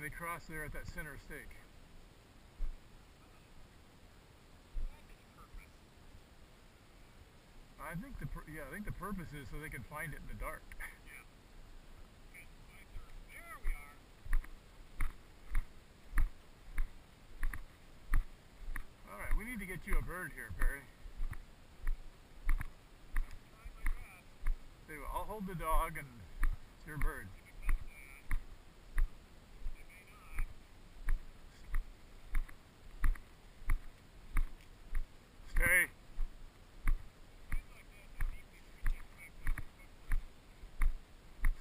they cross there at that center stake. I think the purpose is so they can find it in the dark. All right, we need to get you a bird here, Perry. I'll hold the dog and it's your bird. Stay.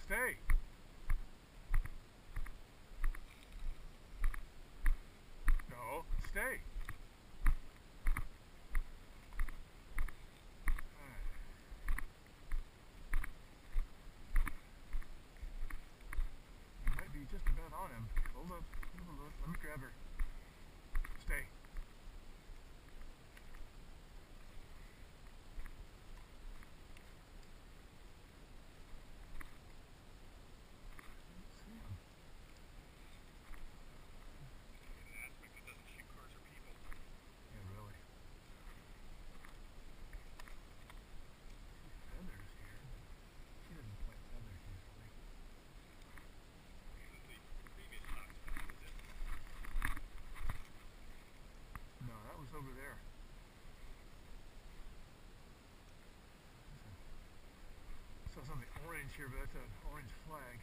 Stay. No, stay. You might be just about on him. Hold up. Let me grab her. Stay. Over there. I saw something orange here, but that's an orange flag.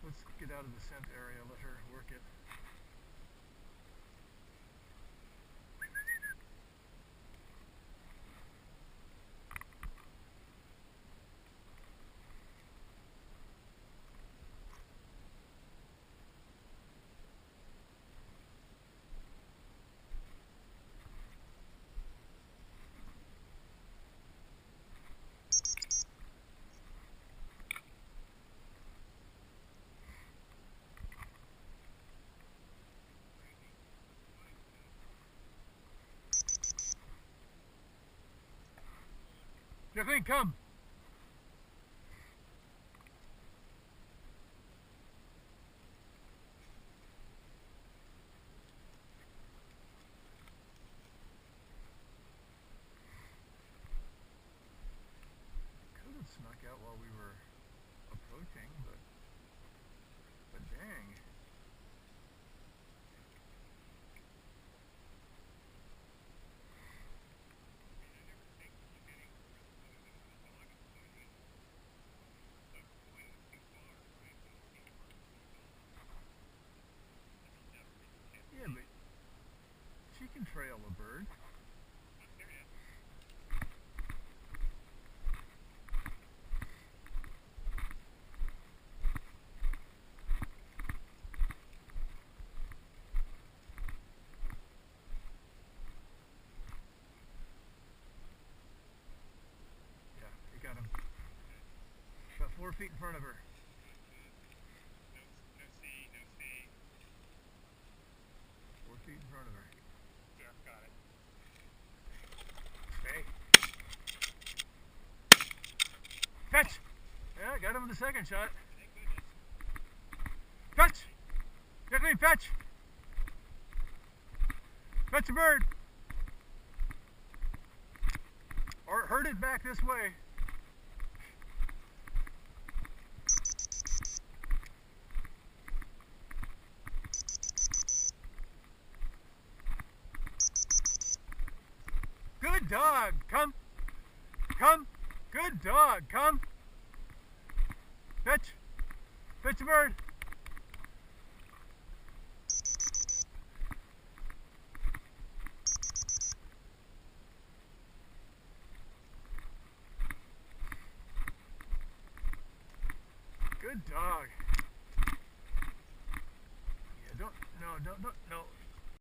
Let's get out of the scent area, let her work it. Kathleen, come! Could have snuck out while we were approaching, but dang. Yeah, but she can trail a bird. Yeah, you got him. About 4 feet in front of her. 4 feet in front of her. Yeah, got it. Stay. Catch! Yeah, got him with the second shot. Catch! Kathleen, fetch! Fetch a bird! Or herd it back this way. Good dog, come. Come. Good dog, come. Fetch. Fetch a bird. Good dog. Yeah, don't, no,